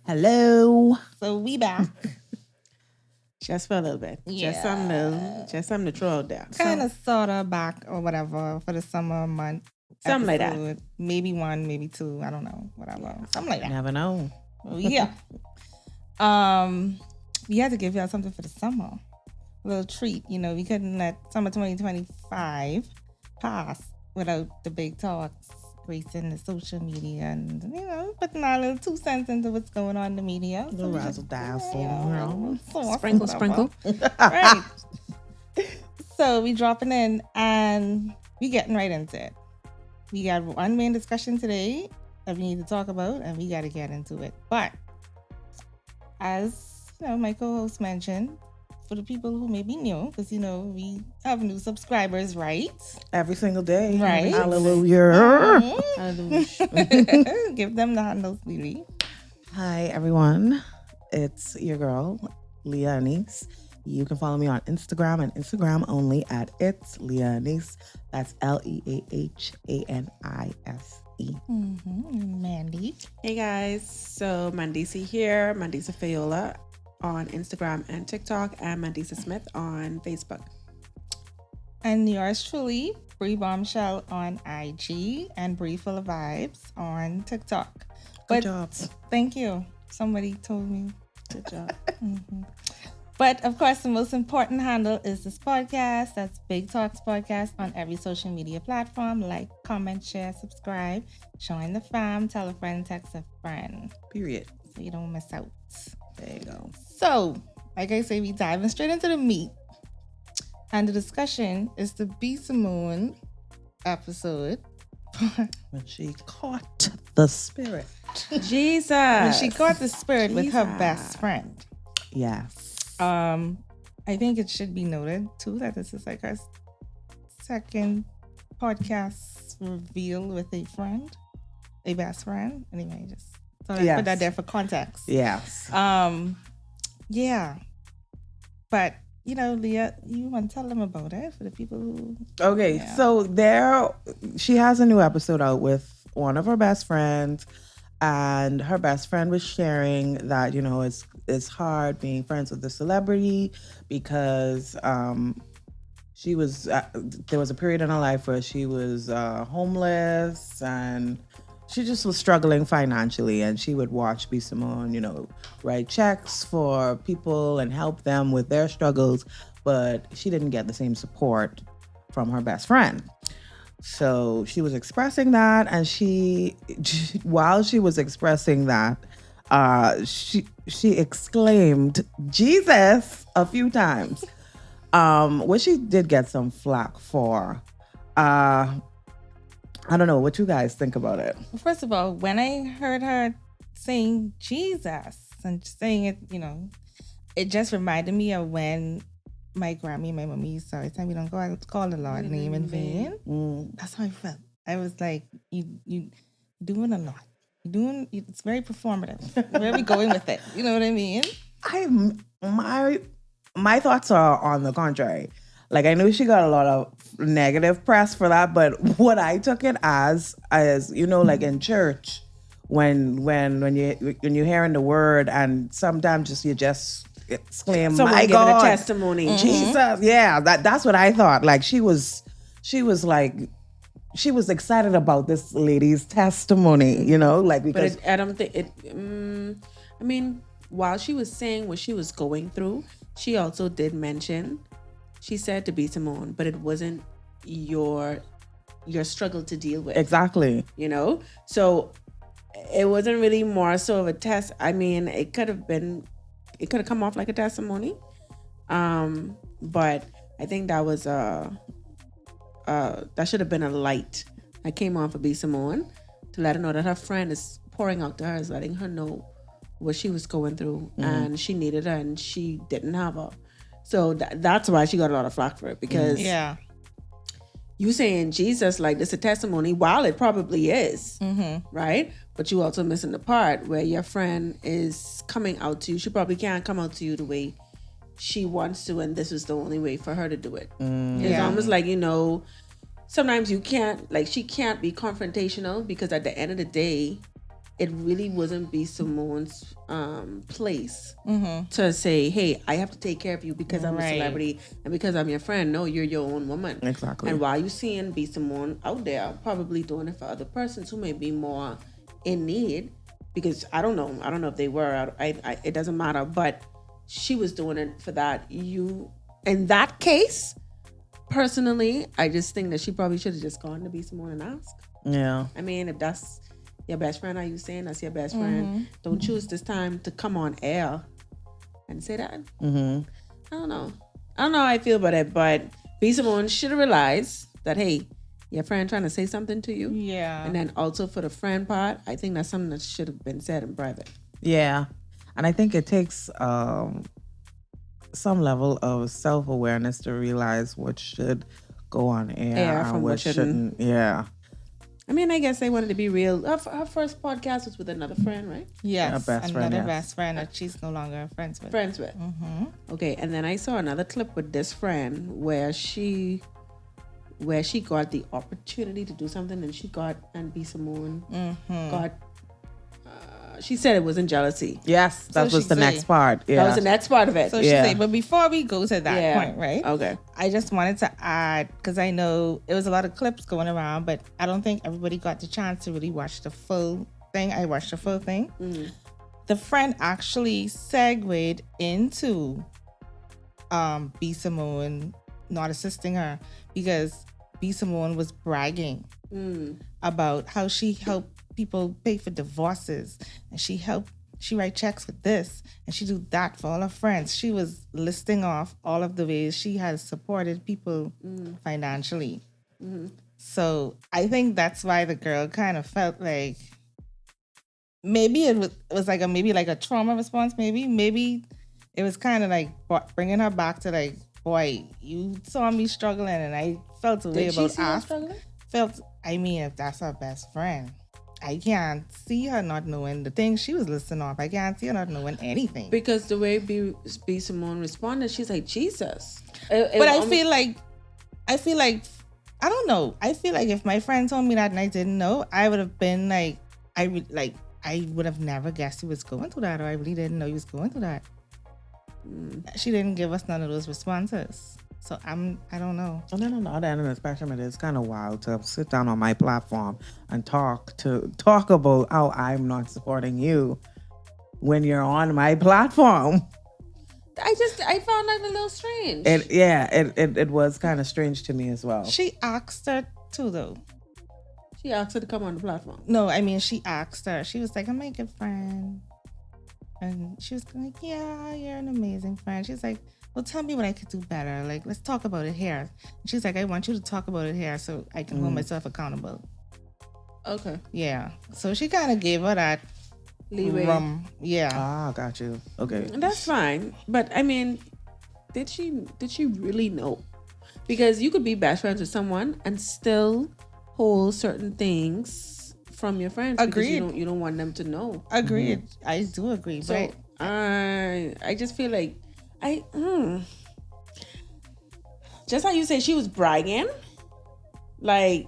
Hello. So we back. Just for a little bit. Yeah. Just something to throw out there. Kind of sort of back or whatever for the summer month. Something like that. episode. Maybe one, maybe two. I don't know. Whatever. Something like that. Never know. Yeah. We had to give y'all something for the summer. A little treat. You know, we couldn't let summer 2025 pass without the big talks gracing the social media and, you know, putting our little 2 cents into what's going on in the media. Little razzle dazzle. Sprinkle. Right. So we dropping in and we getting right into it. We got one main discussion today that we need to talk about, and we got to get into it. But as you know, my co-host mentioned, for the people who may be new, because you know we have new subscribers, right? Every single day. Right. Hallelujah. Give them the handles, Lily. Hi, everyone. It's your girl, Leah Anise. You can follow me on Instagram and Instagram only at It's Leah Anise. That's LeaHanise. Mandy. Hey guys, so Mandisa here, Mandisa Fayola on Instagram and TikTok, and Mandisa Smith on Facebook. And yours truly, Bree Bombshell on IG and Bree Full of Vibes on TikTok. Good job. Thank you. Somebody told me. Good job. But of course, the most important handle is this podcast. That's Big Talks Podcast on every social media platform. Like, comment, share, subscribe. Join the fam. Tell a friend, text a friend. Period. So you don't miss out. There you go. So, like I say, we diving straight into the meat. And the discussion is the B. Simone episode. When she caught the spirit. Jesus. When she caught the spirit with her best friend. Yes. I think it should be noted too that this is like our second podcast reveal with a friend, a best friend. Anyway, just thought I'd put that there for context. Yes. Yeah. But you know, Leah, you want to tell them about it for the people who. Okay, so she has a new episode out with one of her best friends, and her best friend was sharing that, you know, it's hard being friends with a celebrity because she was there was a period in her life where she was homeless and she just was struggling financially, and she would watch B. Simone, you know, write checks for people and help them with their struggles, but she didn't get the same support from her best friend. So she was expressing that, and while she was expressing that, she exclaimed Jesus a few times, which she did get some flack for. I don't know what you guys think about it. Well, first of all, when I heard her saying Jesus and saying it, you know, it just reminded me of when my Grammy and my mommy used to always tell me, don't go out, call the Lord name in vain. That's how I felt. I was like, you doing a lot. It's very performative. Where are we going with it? You know what I mean? My thoughts are on the contrary. Like, I knew she got a lot of negative press for that, but what I took it as you know, like in church, when you're hearing the word, and sometimes you just exclaim, Someone "My giving God, a testimony, Jesus!" Yeah, that's what I thought. Like she was excited about this lady's testimony, you know, like because I don't think it. I mean, while she was saying what she was going through, she also did mention. She said to B. Simone, but it wasn't your struggle to deal with. Exactly. You know? So it wasn't really more so of a test. I mean, it could have come off like a testimony. But I think that was that should have been a light that came on for B. Simone to let her know that her friend is pouring out to her, is letting her know what she was going through, and she needed her and she didn't have her. So that's why she got a lot of flack for it, because you saying Jesus like this a testimony, while it probably is, right? But you also missing the part where your friend is coming out to you. She probably can't come out to you the way she wants to, and this was the only way for her to do it. It's almost like, you know, sometimes you can't, like, she can't be confrontational, because at the end of the day, it really wasn't B Simone's place to say, hey, I have to take care of you because I'm a celebrity and because I'm your friend. No, you're your own woman. Exactly. And while you seeing B Simone out there probably doing it for other persons who may be more in need, because I don't know if they were, it doesn't matter, but she was doing it for that. You, in that case, personally, I just think that she probably should have just gone to B Simone and asked. Yeah. I mean, if that's your best friend, are you saying that's your best friend? Don't choose this time to come on air and say that. I don't know how I feel about it, but B Simone should have realized that, hey, your friend trying to say something to you. Yeah. And then also for the friend part, I think that's something that should have been said in private. Yeah. And I think it takes some level of self-awareness to realize what should go on air and what shouldn't. Yeah. I mean, I guess they wanted to be real. Her first podcast was with another friend, right? Yes, best friend, another yes. best friend that she's no longer friends with. Okay, and then I saw another clip with this friend where she got the opportunity to do something, and B Simone got. She said it wasn't jealousy. Yes, that So was she the say. next part. Yeah. That was the next part of it. So she say, but before we go to that point, right? Okay. I just wanted to add, because I know it was a lot of clips going around, but I don't think everybody got the chance to really watch the full thing. I watched the full thing. The friend actually segued into B Simone not assisting her because B Simone was bragging about how she helped people pay for divorces, and she write checks for this, and she do that for all her friends. She was listing off all of the ways she has supported people financially. So I think that's why the girl kind of felt like maybe it was like a trauma response. Maybe it was kind of like bringing her back to like, boy, you saw me struggling, and I felt a way about us. I mean, if that's her best friend, I can't see her not knowing the things she was listing off. I can't see her not knowing anything. Because the way B Simone responded, she's like, Jesus. But I feel like, I don't know. I feel like if my friend told me that and I didn't know, I would have been like, I would have never guessed he was going through that, or I really didn't know he was going through that. She didn't give us none of those responses. So I don't know. And then on the other end of the spectrum, it is kind of wild to sit down on my platform and talk about how I'm not supporting you when you're on my platform. I found that a little strange. It was kind of strange to me as well. She asked her too, though. She asked her to come on the platform. No, I mean, she asked her. She was like, I'm a good friend. And she was like, yeah, you're an amazing friend. She's like, well, tell me what I could do better. Like, let's talk about it here. And she's like, I want you to talk about it here so I can hold myself accountable. Okay. Yeah. So she kind of gave her that leeway. Yeah. Ah, got you. Okay. That's fine. But I mean, did she really know? Because you could be best friends with someone and still hold certain things from your friends. Agreed. Because you don't want them to know. Agreed. I do agree. So but I just feel like just how you say she was bragging, like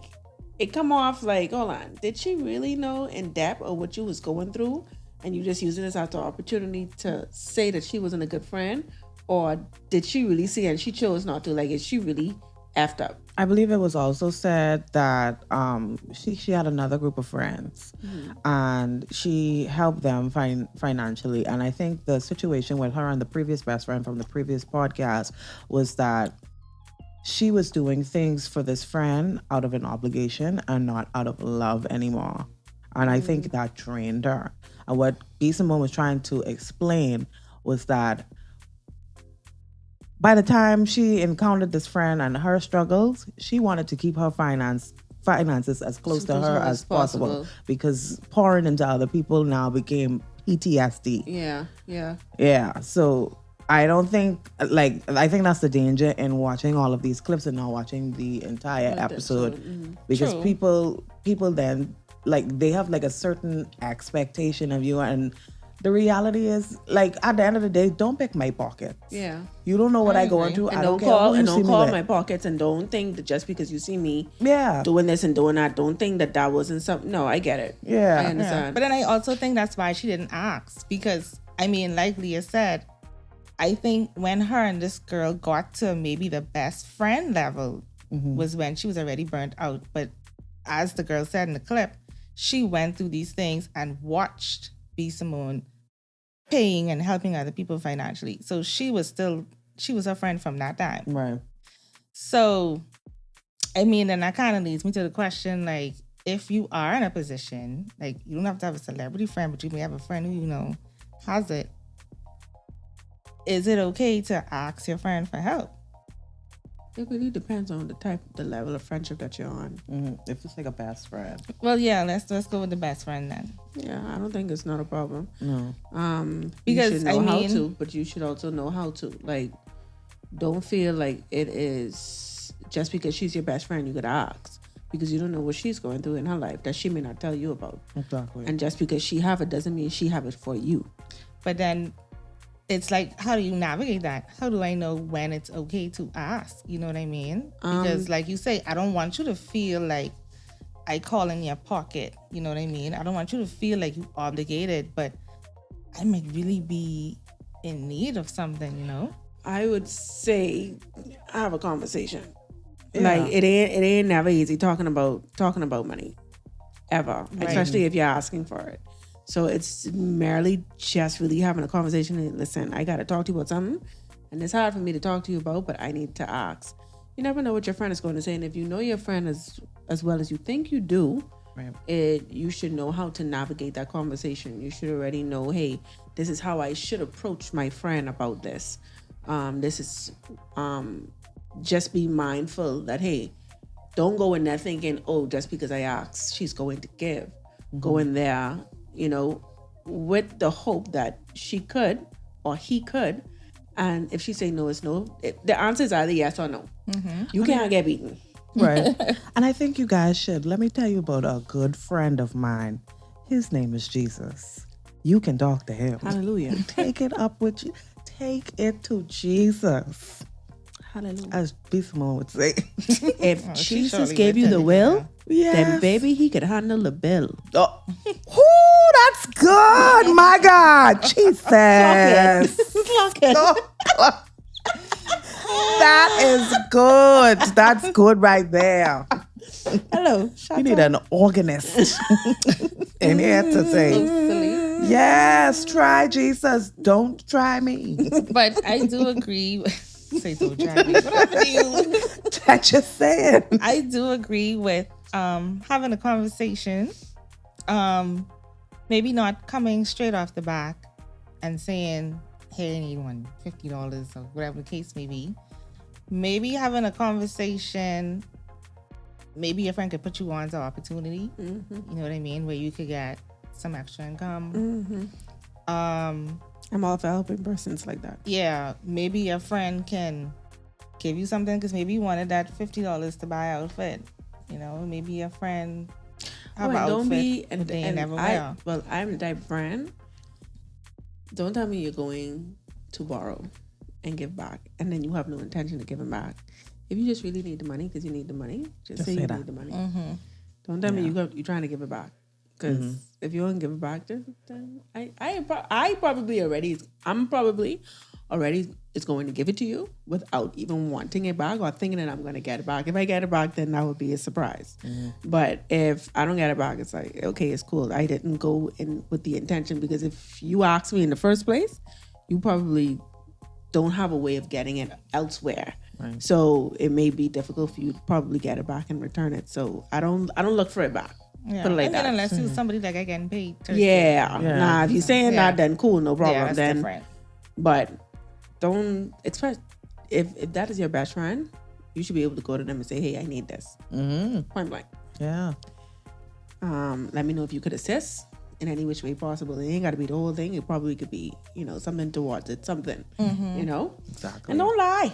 it come off like, hold on, did she really know in depth of what you was going through, and you just using this as an opportunity to say that she wasn't a good friend, or did she really see it and she chose not to? Like, is she really effed up? I believe it was also said that she had another group of friends and she helped them financially. And I think the situation with her and the previous best friend from the previous podcast was that she was doing things for this friend out of an obligation and not out of love anymore. And I think that drained her. And what B Simone was trying to explain was that by the time she encountered this friend and her struggles, she wanted to keep her finances as close to her as possible because pouring into other people now became PTSD. Yeah. So I don't think, I think that's the danger in watching all of these clips and not watching the entire episode because people then, they have a certain expectation of you, and the reality is, like, at the end of the day, don't pick my pockets. Yeah. You don't know what I go agree. into. And I don't care call who you and see don't me call with. my pockets, and don't think that just because you see me Yeah. doing this and doing that, don't think that that wasn't something. No, I get it. Yeah. I Yeah. understand. But then I also think that's why she didn't ask, because I mean, like Leah said, I think when her and this girl got to maybe the best friend level was when she was already burnt out. But as the girl said in the clip, she went through these things and watched B. Simone paying and helping other people financially. So she was her friend from that time. Right. So, I mean, and that kind of leads me to the question, like, if you are in a position, like, you don't have to have a celebrity friend, but you may have a friend who, you know, has it. Is it okay to ask your friend for help? It really depends on the level of friendship that you're on. If it's like a best friend. Well, yeah, let's go with the best friend then. Yeah, I don't think it's not a problem. No. Because, you should know I how mean- to, but you should also know how to. Like, don't feel like it is just because she's your best friend you could ask, because you don't know what she's going through in her life that she may not tell you about. Exactly. And just because she have it doesn't mean she have it for you. But then it's like, how do you navigate that? How do I know when it's okay to ask? You know what I mean? Because like you say, I don't want you to feel like I call in your pocket. You know what I mean? I don't want you to feel like you obligated, but I might really be in need of something, you know? I would say have a conversation. Yeah. Like it ain't never easy talking about money ever, especially if you're asking for it. So it's merely just really having a conversation and listen, I got to talk to you about something and it's hard for me to talk to you about, but I need to ask. You never know what your friend is going to say. And if you know your friend as well as you think you do, Right. you should know how to navigate that conversation. You should already know, hey, this is how I should approach my friend about this. This is just be mindful that, hey, don't go in there thinking, oh, just because I asked, she's going to give. Go in there, you know, with the hope that she could or he could. And if she say no, it's no. The answer is either yes or no. You can't get beaten. Right. And I think you guys should. Let me tell you about a good friend of mine. His name is Jesus. You can talk to him. Hallelujah. Take it up with you. Take it to Jesus. Hallelujah. As B. Simone would say. If she Jesus surely gave would you tell the you will, that. Yes. then baby, he could handle the bill. Oh. Ooh, that's good. My God. Jesus. Clock it. That is good. That's good right there. Hello. You need an organist in here to say, yes, try Jesus. Don't try me. But I do agree. Say don't try me. What happened to you? That's just saying. I do agree with having a conversation. Maybe not coming straight off the back and saying, hey, I need $50 or whatever the case may be. Maybe having a conversation, maybe your friend could put you on to opportunity. You know what I mean? Where you could get some extra income. I'm all for helping persons like that. Yeah, maybe your friend can give you something because maybe you wanted that $50 to buy an outfit. You know, maybe your friend have an Don't outfit be that they never I, wear. well, I'm the type of friend. Don't tell me you're going to borrow and give back, and then you have no intention of giving back. If you just really need the money because you need the money, just say you that. need the money. Don't tell me you're trying to give it back. Because if you don't give it back, then I'm probably already is going to give it to you without even wanting it back or thinking that I'm going to get it back. If I get it back, then that would be a surprise. But if I don't get it back, it's like, okay, it's cool. I didn't go in with the intention, because if you asked me in the first place, you probably don't have a way of getting it elsewhere. Right. So it may be difficult for you to probably get it back and return it. So I don't look for it back. Yeah. Put it like I mean, that. unless you're somebody that got getting paid. Thursday. Yeah. Yeah. Nah, if you're saying Yeah. that, then cool, no problem. Yeah, that's then different. But don't expect, if that is your best friend, you should be able to go to them and say, hey, I need this. Point blank. Yeah. Let me know if you could assist in any which way possible. It ain't got to be the whole thing. It probably could be, something towards it, something, Exactly. And don't lie.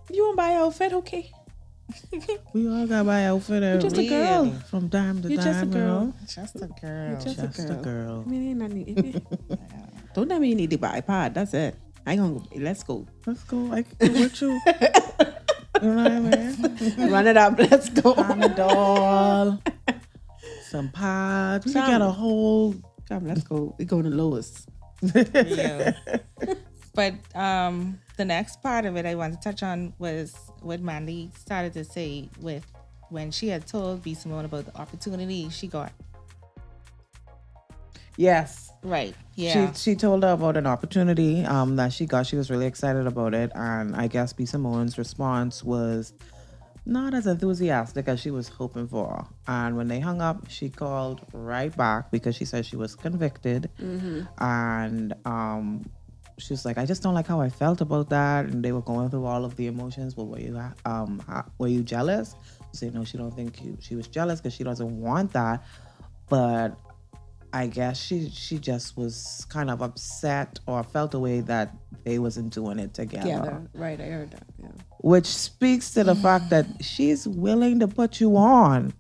If you want to buy an outfit, okay. We all got by outfit You're just a girl. from time to You're time. just a girl. Just a girl. You're just a girl. I mean, don't tell me you need to buy iPad. That's it. I gonna go. Let's go. Let's go. I can go with you. You know what I mean? Run it up. Let's go. Panadol. Some pods. We got a whole. Come, let's go. We go to Lois. Yeah. But the next part of it I want to touch on was what Mandy started to say with when she had told B. Simone about the opportunity she got. Yes. Right. Yeah. She told her about an opportunity that she got. She was really excited about it. And I guess B. Simone's response was not as enthusiastic as she was hoping for. And when they hung up, she called right back because she said she was convicted. And she was like, I just don't like how I felt about that. And they were going through all of the emotions. Well, were you jealous? She said, no, she don't think she was jealous because she doesn't want that. But I guess she just was kind of upset or felt a way that they wasn't doing it together. Right, I heard that. Yeah. Which speaks to the fact that she's willing to put you on.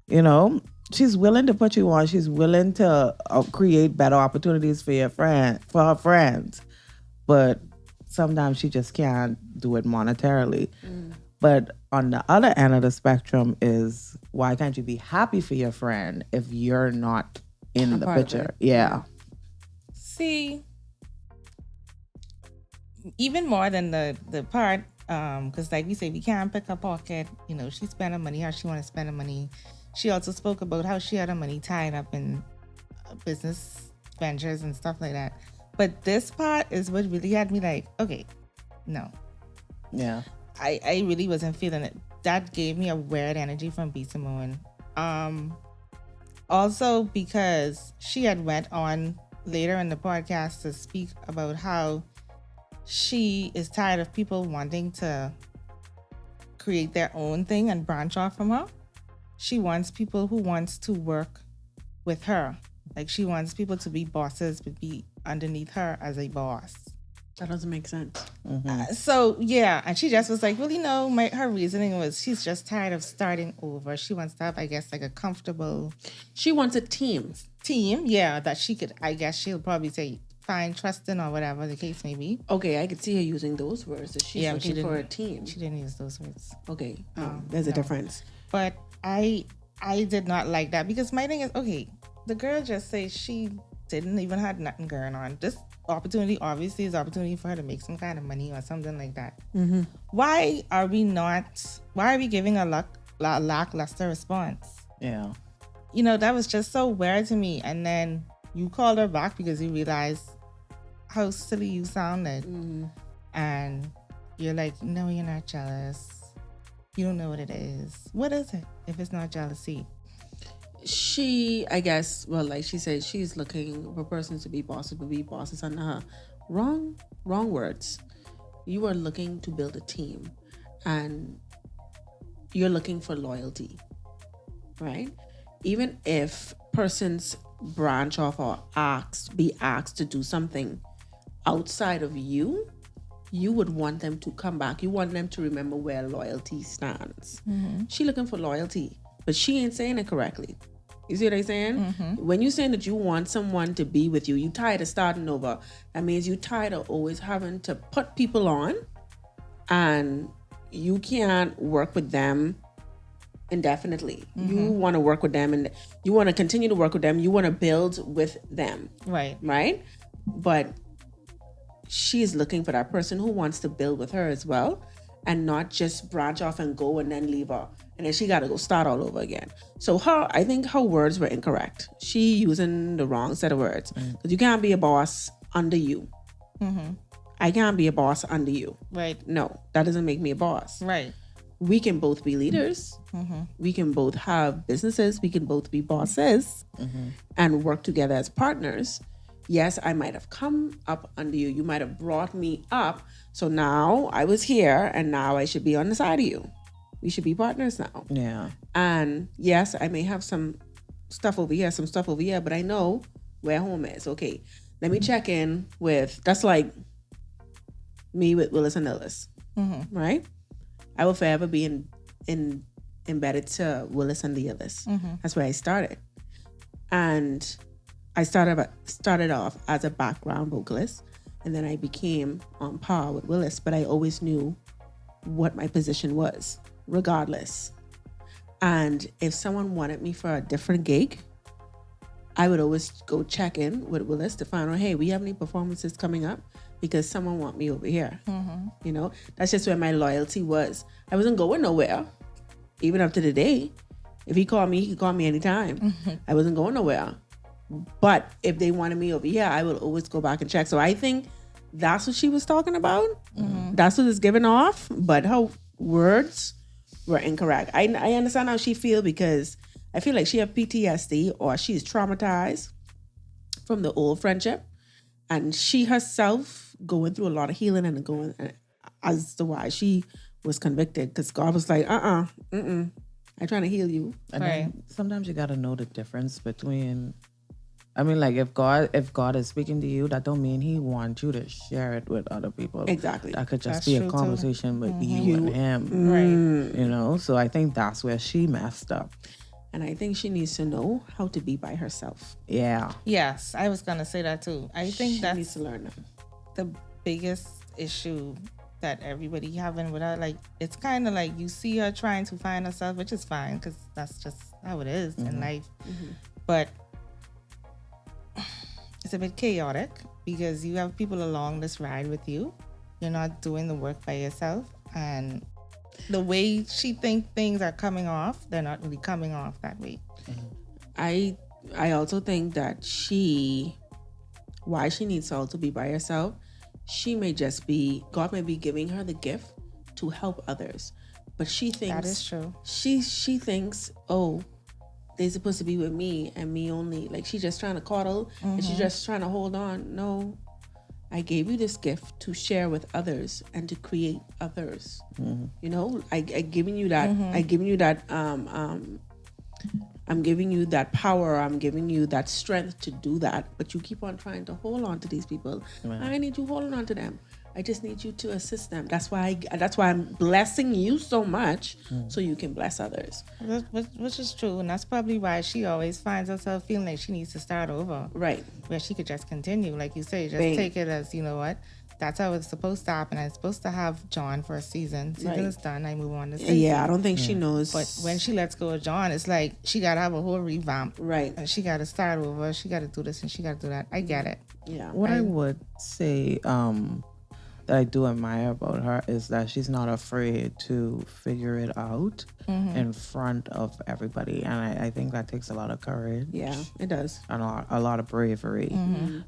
You know, she's willing to put you on. She's willing to create better opportunities for her friends. But sometimes she just can't do it monetarily. But on the other end of the spectrum is, why can't you be happy for your friend if you're not in the picture? Yeah. See, even more than the part, because like we say, we can't pick her pocket. You know, she spent her money how she want to spend her money. She also spoke about how she had her money tied up in business ventures and stuff like that. But this part is what really had me like, okay, no. Yeah. I really wasn't feeling it. That gave me a weird energy from B. Simone. Also because she had went on later in the podcast to speak about how she is tired of people wanting to create their own thing and branch off from her. She wants people who wants to work with her. Like, she wants people to be bosses but be underneath her as a boss. That doesn't make sense. So yeah, and she just was like, well, you know, her reasoning was she's just tired of starting over. She wants to have, I guess, like a comfortable. She wants a team. Yeah, that she could. I guess she'll probably say find trust in or whatever the case may be. Okay, I could see her using those words. That she's looking for a team. She didn't use those words. Okay, there's a difference. But I did not like that because my thing is, okay, the girl just says she didn't even have nothing going on. This opportunity obviously is opportunity for her to make some kind of money or something like that. Why are we giving a lackluster response? Yeah. You know, that was just so weird to me. And then you called her back because you realized how silly you sounded. And you're like, no, you're not jealous. You don't know what it is. What is it if it's not jealousy? She, I guess, well, like she said, she's looking for persons to be bosses under her. Wrong words. You are looking to build a team and you're looking for loyalty, right? Even if persons branch off or be asked to do something outside of you, you would want them to come back. You want them to remember where loyalty stands. She looking for loyalty, but she ain't saying it correctly. You see what I'm saying? When you're saying that you want someone to be with you, you tired of starting over. That means you tired of always having to put people on, and you can't work with them indefinitely. You want to work with them, and you want to continue to work with them. You want to build with them. Right? But she's looking for that person who wants to build with her as well, and not just branch off and go and then leave her. And then she got to go start all over again. So I think her words were incorrect. She using the wrong set of words. Because you can't be a boss under you. I can't be a boss under you. Right. No, that doesn't make me a boss. Right. We can both be leaders. We can both have businesses. We can both be bosses and work together as partners. Yes, I might have come up under you. You might have brought me up. So now I was here and now I should be on the side of you. We should be partners now. Yeah. And yes, I may have some stuff over here, but I know where home is. Okay, let me check in with, that's like me with Willis and Ellis, right? I will forever be embedded to Willis and Leah list. That's where I started. And I started off as a background vocalist, and then I became on par with Willis, but I always knew what my position was, regardless. And if someone wanted me for a different gig, I would always go check in with Willis to find out, hey, we have any performances coming up? Because someone want me over here. You know, that's just where my loyalty was. I wasn't going nowhere, even up to the day. If he called me, he could call me anytime. I wasn't going nowhere. But if they wanted me over here, I would always go back and check. So I think that's what she was talking about. That's what it's giving off. But her words were incorrect. I understand how she feel, because I feel like she have PTSD, or she's traumatized from the old friendship. And she herself going through a lot of healing and going as to why she was convicted. Because God was like, I'm trying to heal you. And then sometimes you got to know the difference between, I mean, like if God is speaking to you, that don't mean he wants you to share it with other people. Exactly. That could just That's be a true, too. conversation with you and him. Right. You know, so I think that's where she messed up. And I think she needs to know how to be by herself. Yeah. Yes, I was gonna say that too. I think She that's needs to learn that. the biggest issue that everybody having with her. Like, it's kind of like you see her trying to find herself, which is fine, because that's just how it is in life. But it's a bit chaotic, because you have people along this ride with you. You're not doing the work by yourself, and the way she think things are coming off, they're not really coming off that way. I also think that why she needs to also be by herself, she may just be, God may be giving her the gift to help others. But she thinks That is true. She thinks, oh, they're supposed to be with me and me only. Like, she's just trying to coddle and she's just trying to hold on. No, I gave you this gift to share with others and to create others. You know, I giving you that. I giving you that. I'm giving you that power. I'm giving you that strength to do that. But you keep on trying to hold on to these people. I need you holding on to them. I just need you to assist them. That's why I'm blessing you so much, so you can bless others. Which is true, and that's probably why she always finds herself feeling like she needs to start over. Right. Where she could just continue, like you say, just Bang. take it as, you know what, that's how it's supposed to happen. I'm supposed to have John for a season. Season is done. I move on to season. Yeah, I don't think she knows. But when she lets go of John, it's like she got to have a whole revamp. Right. And she got to start over. She got to do this and she got to do that. I get it. Yeah. What I would say that I do admire about her is that she's not afraid to figure it out in front of everybody. And I think that takes a lot of courage. Yeah, it does. And a lot of bravery.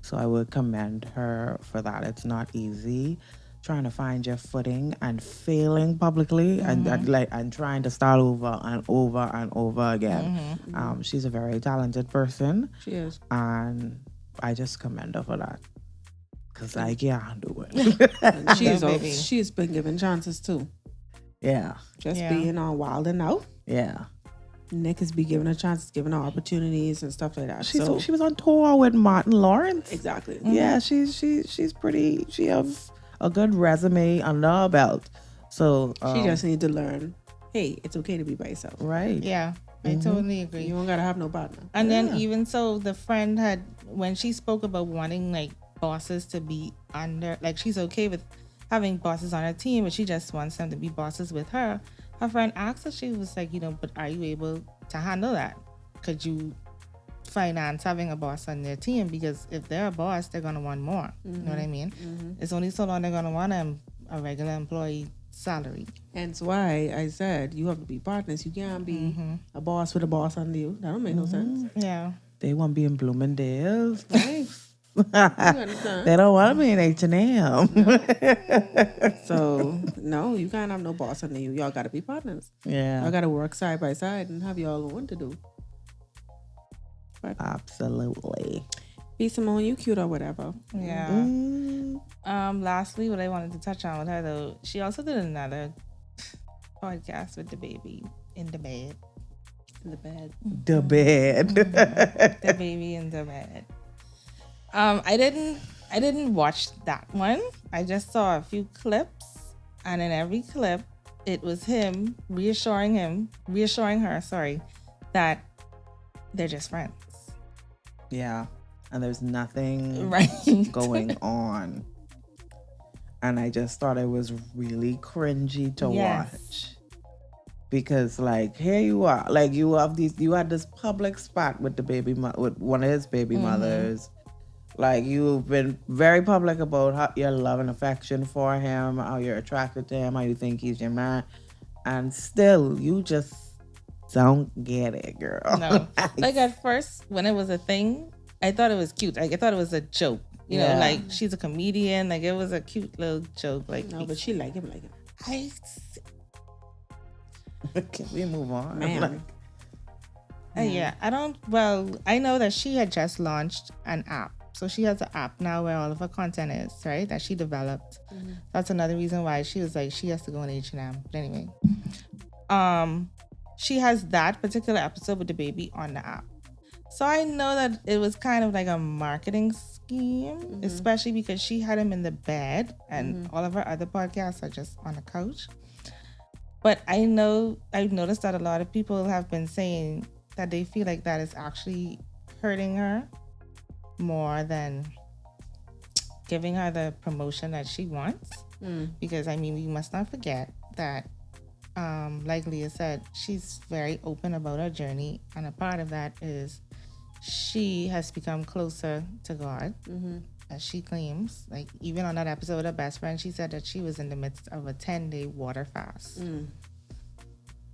So I would commend her for that. It's not easy trying to find your footing and failing publicly and trying to start over and over and over again. She's a very talented person. She is. And I just commend her for that. Because I can't do it. And baby. she's been given chances too. Yeah. Just being on Wild and Out. Yeah. Nick has been giving her chances, giving her opportunities and stuff like that. She was on tour with Martin Lawrence. Exactly. Yeah, she's pretty. She has a good resume under her belt. So She just needs to learn, hey, it's okay to be by yourself. right. Yeah, I totally agree. You don't gotta have no partner. And then even so, the friend had, when she spoke about wanting like bosses to be under, like she's okay with having bosses on her team, but she just wants them to be bosses with her. Her friend asked her, she was like, but are you able to handle that? Could you finance having a boss on their team? Because if they're a boss, they're gonna want more. You know what I mean? It's only so long they're gonna want a regular employee salary. Hence why I said you have to be partners. You can't be a boss with a boss under you. That don't make no sense. Yeah. They want to be in Bloomingdale's. Right? You understand? They don't want to be in H&M. So no, you can't have no boss under you. Y'all gotta be partners. Yeah. Y'all gotta work side by side and have y'all own to do. Absolutely. Be Simone, you cute or whatever. Yeah. Lastly, what I wanted to touch on with her though, she also did another podcast with the baby in the bed. In the bed. The bed. The baby in the bed. I didn't watch that one. I just saw a few clips, and in every clip, it was him reassuring her, that they're just friends. Yeah. And there's nothing Right. going on. And I just thought it was really cringy to watch. Because like here you are, like you had this public spot with the with one of his baby mothers. Like you've been very public about how your love and affection for him, how you're attracted to him, how you think he's your man, and still you just don't get it, girl. No, like at first when it was a thing, I thought it was cute. Like I thought it was a joke. You know, like she's a comedian. Like it was a cute little joke. Like no, but she like him. Can we move on? Man. Yeah, I don't. Well, I know that she had just launched an app. So she has an app now where all of her content is, right? That she developed. That's another reason why she was like, she has to go on H&M. But anyway, she has that particular episode with the baby on the app. So I know that it was kind of like a marketing scheme, especially because she had him in the bed and all of her other podcasts are just on the couch. But I know I've noticed that a lot of people have been saying that they feel like that is actually hurting her more than giving her the promotion that she wants. Because I mean, we must not forget that like Leah said, she's very open about her journey, and a part of that is she has become closer to God, as she claims. Like even on that episode with her best friend, she said that she was in the midst of a 10-day water fast.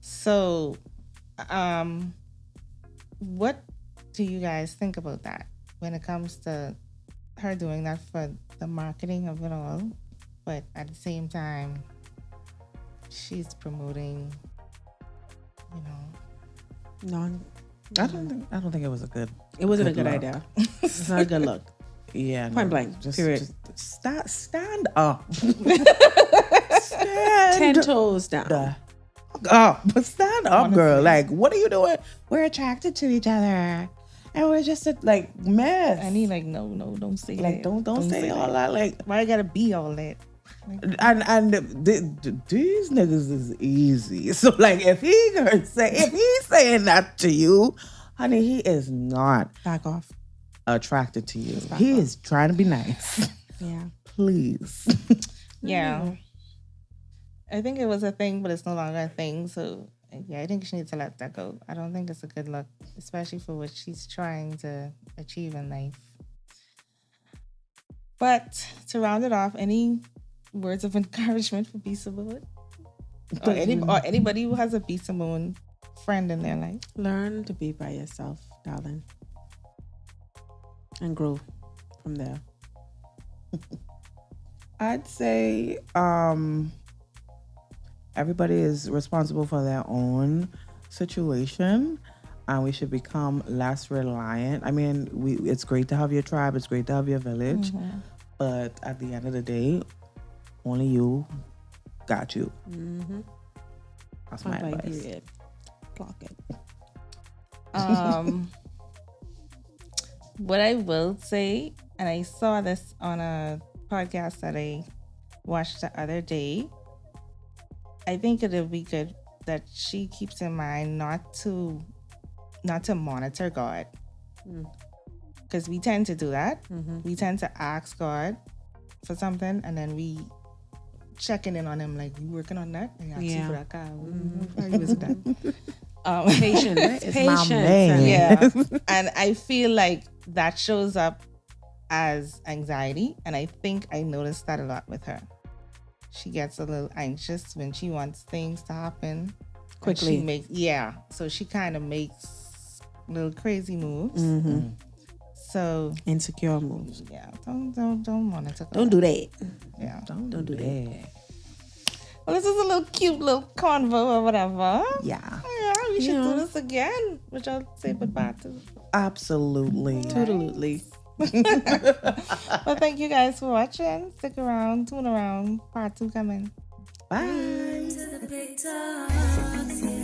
So what do you guys think about that when it comes to her doing that for the marketing of it all, but at the same time she's promoting, you know? No, I don't think it was a good. it wasn't a good look. idea. It's not a good look. Yeah, Point blank. Period. Just stand up. 10 toes down. But stand up, girl. Like, what are you doing? We're attracted to each other, and we're just like mess. And he like, no, don't say Like, that. don't say all that. Like, why I gotta be all that? and these niggas is easy. So like, if he's saying that to you, honey, he is not Back off. attracted to you. He is trying to be nice. Yeah. Please. Yeah. I think it was a thing, but it's no longer a thing. So yeah, I think she needs to let that go. I don't think it's a good look, especially for what she's trying to achieve in life. But to round it off, any words of encouragement for B. Simone? Or anybody who has a B. Simone friend in their life? Learn to be by yourself, darling. And grow from there. I'd say everybody is responsible for their own situation, and we should become less reliant. I mean, it's great to have your tribe, it's great to have your village, but at the end of the day, only you got you. That's my advice. Period. Clock it. What I will say, and I saw this on a podcast that I watched the other day, I think it would be good that she keeps in mind not to monitor God, because we tend to do that. We tend to ask God for something, and then we checking in on him like, you working on that? And you for that car. How was that? Patience. It's my man. Yeah. And I feel like that shows up as anxiety, and I think I noticed that a lot with her. She gets a little anxious when she wants things to happen quickly. So she kind of makes little crazy moves. So Insecure moves. yeah, don't monitor God. Don't do that. Yeah, Don't do that. well, this is a little cute little convo or whatever. Yeah. We should do this again, which I'll say goodbye to. Absolutely. Totally. Well, thank you guys for watching. Stick around, tune around. Part 2 coming. Bye. To the big talk.